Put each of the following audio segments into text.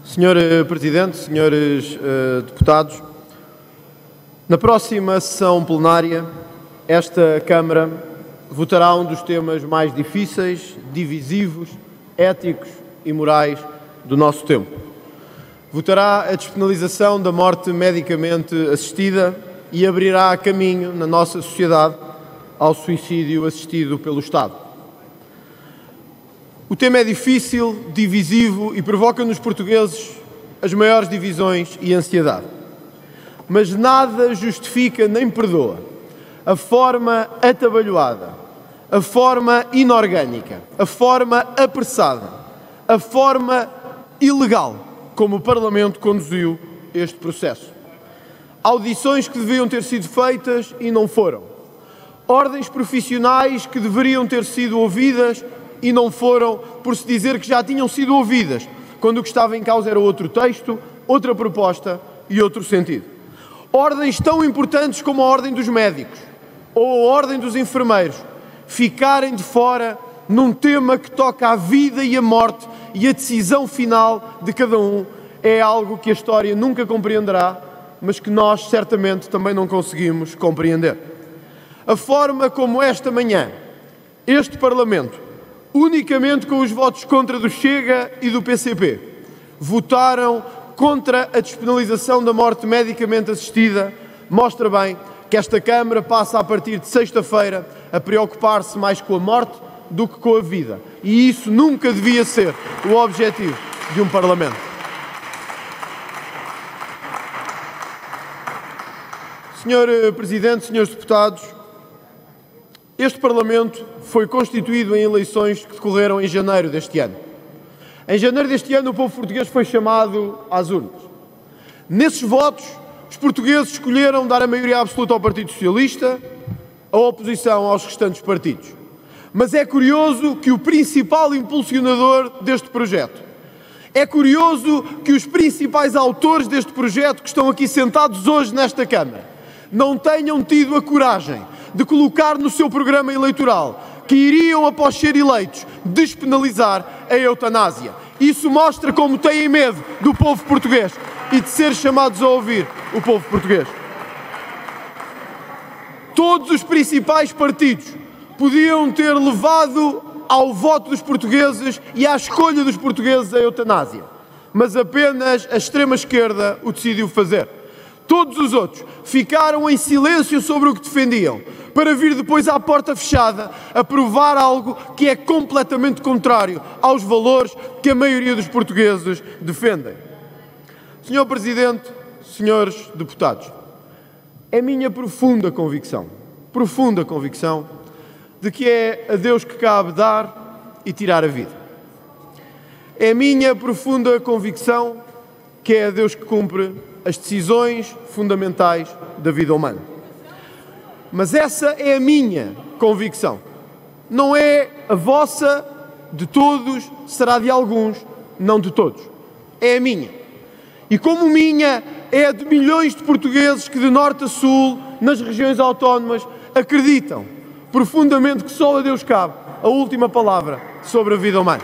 Senhor Presidente, senhores deputados, na próxima sessão plenária, esta Câmara votará um dos temas mais difíceis, divisivos, éticos e morais do nosso tempo. Votará a despenalização da morte medicamente assistida e abrirá caminho na nossa sociedade ao suicídio assistido pelo Estado. O tema é difícil, divisivo e provoca nos portugueses as maiores divisões e ansiedade. Mas nada justifica nem perdoa a forma atabalhoada, a forma inorgânica, a forma apressada, a forma ilegal como o Parlamento conduziu este processo. Audições que deviam ter sido feitas e não foram. Ordens profissionais que deveriam ter sido ouvidas e não foram, por se dizer que já tinham sido ouvidas, quando o que estava em causa era outro texto, outra proposta e outro sentido. Ordens tão importantes como a ordem dos médicos ou a ordem dos enfermeiros ficarem de fora num tema que toca à vida e à morte e a decisão final de cada um é algo que a história nunca compreenderá, mas que nós certamente também não conseguimos compreender. A forma como esta manhã este Parlamento, unicamente com os votos contra do Chega e do PCP, votaram contra a despenalização da morte medicamente assistida, mostra bem que esta Câmara passa a partir de sexta-feira a preocupar-se mais com a morte do que com a vida. E isso nunca devia ser o objetivo de um Parlamento. Senhor Presidente, senhores deputados, este Parlamento foi constituído em eleições que decorreram em janeiro deste ano. Em janeiro deste ano, o povo português foi chamado às urnas. Nesses votos, os portugueses escolheram dar a maioria absoluta ao Partido Socialista, a oposição aos restantes partidos. Mas é curioso que o principal impulsionador deste projeto, é curioso que os principais autores deste projeto que estão aqui sentados hoje nesta Câmara não tenham tido a coragem de colocar no seu programa eleitoral que iriam, após ser eleitos, despenalizar a eutanásia. Isso mostra como têm medo do povo português e de ser chamados a ouvir o povo português. Todos os principais partidos podiam ter levado ao voto dos portugueses e à escolha dos portugueses a eutanásia, mas apenas a extrema-esquerda o decidiu fazer. Todos os outros ficaram em silêncio sobre o que defendiam, para vir depois à porta fechada aprovar algo que é completamente contrário aos valores que a maioria dos portugueses defendem. Senhor Presidente, senhores deputados, é minha profunda convicção, de que é a Deus que cabe dar e tirar a vida. É minha profunda convicção que é a Deus que cumpre as decisões fundamentais da vida humana. Mas essa é a minha convicção. Não é a vossa, de todos, será de alguns, não de todos. É a minha. E como minha, é a de milhões de portugueses que de norte a sul, nas regiões autónomas, acreditam profundamente que só a Deus cabe a última palavra sobre a vida humana.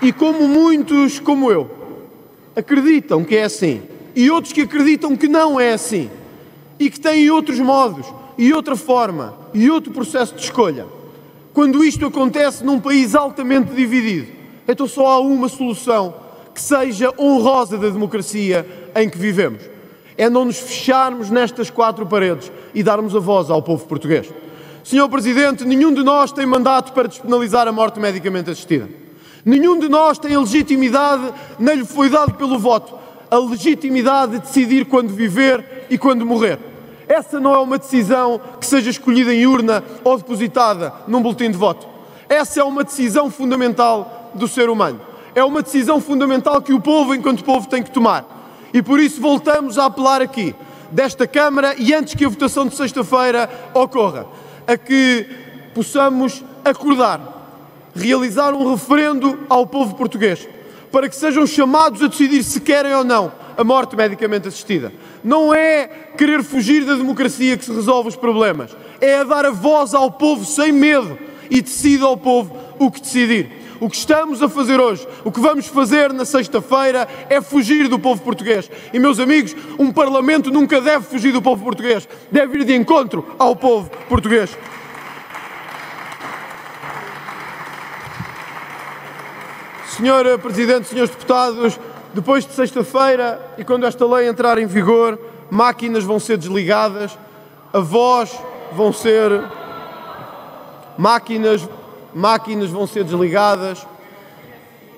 E como muitos, como eu, acreditam que é assim, e outros que acreditam que não é assim, e que têm outros modos, e outra forma, e outro processo de escolha. Quando isto acontece num país altamente dividido, então só há uma solução que seja honrosa da democracia em que vivemos. É não nos fecharmos nestas quatro paredes e darmos a voz ao povo português. Senhor Presidente, nenhum de nós tem mandato para despenalizar a morte medicamente assistida. Nenhum de nós tem a legitimidade, nem lhe foi dado pelo voto, a legitimidade de decidir quando viver e quando morrer. Essa não é uma decisão que seja escolhida em urna ou depositada num boletim de voto. Essa é uma decisão fundamental do ser humano. É uma decisão fundamental que o povo, enquanto povo, tem que tomar. E por isso voltamos a apelar aqui, desta Câmara, e antes que a votação de sexta-feira ocorra, a que possamos acordar, realizar um referendo ao povo português, para que sejam chamados a decidir se querem ou não a morte medicamente assistida. Não é querer fugir da democracia que se resolve os problemas. É dar a voz ao povo sem medo e decide ao povo o que decidir. O que estamos a fazer hoje, o que vamos fazer na sexta-feira é fugir do povo português. E, meus amigos, um Parlamento nunca deve fugir do povo português. Deve ir de encontro ao povo português. Senhor Presidente, senhores deputados, depois de sexta-feira e quando esta lei entrar em vigor, máquinas vão ser desligadas, avós vão ser... Máquinas vão ser desligadas,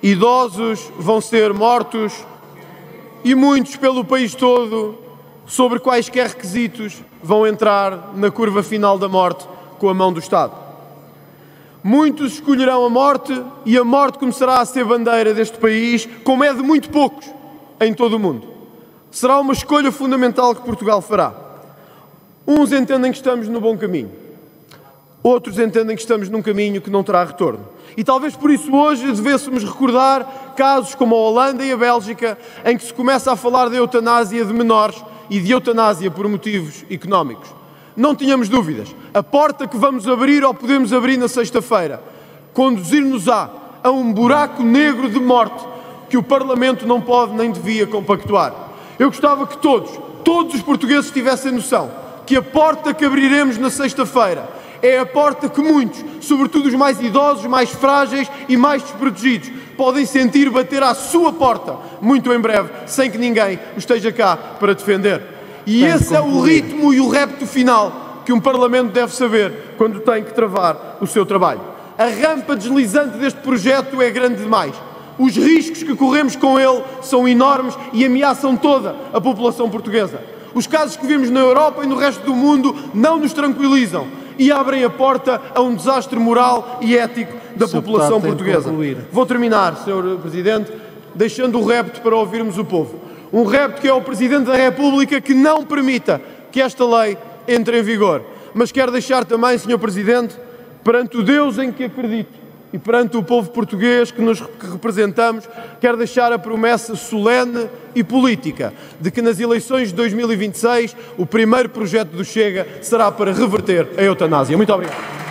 idosos vão ser mortos e muitos pelo país todo, sobre quaisquer requisitos, vão entrar na curva final da morte com a mão do Estado. Muitos escolherão a morte e a morte começará a ser bandeira deste país, como é de muito poucos em todo o mundo. Será uma escolha fundamental que Portugal fará. Uns entendem que estamos no bom caminho. Outros entendem que estamos num caminho que não terá retorno. E talvez por isso hoje devêssemos recordar casos como a Holanda e a Bélgica, em que se começa a falar de eutanásia de menores e de eutanásia por motivos económicos. Não tínhamos dúvidas. A porta que vamos abrir ou podemos abrir na sexta-feira conduzir-nos-á a um buraco negro de morte que o Parlamento não pode nem devia compactuar. Eu gostava que todos os portugueses tivessem noção que a porta que abriremos na sexta-feira é a porta que muitos, sobretudo os mais idosos, mais frágeis e mais desprotegidos, podem sentir bater à sua porta, muito em breve, sem que ninguém o esteja cá para defender. E esse é o ritmo e o repto final que um Parlamento deve saber quando tem que travar o seu trabalho. A rampa deslizante deste projeto é grande demais. Os riscos que corremos com ele são enormes e ameaçam toda a população portuguesa. Os casos que vimos na Europa e no resto do mundo não nos tranquilizam e abrem a porta a um desastre moral e ético da população portuguesa. Vou terminar, Sr. Presidente, deixando o repto para ouvirmos o povo. Um repto que é o Presidente da República que não permita que esta lei entre em vigor. Mas quero deixar também, Sr. Presidente, perante o Deus em que acredito e perante o povo português que representamos, quero deixar a promessa solene e política de que nas eleições de 2026 o primeiro projeto do Chega será para reverter a eutanásia. Muito obrigado.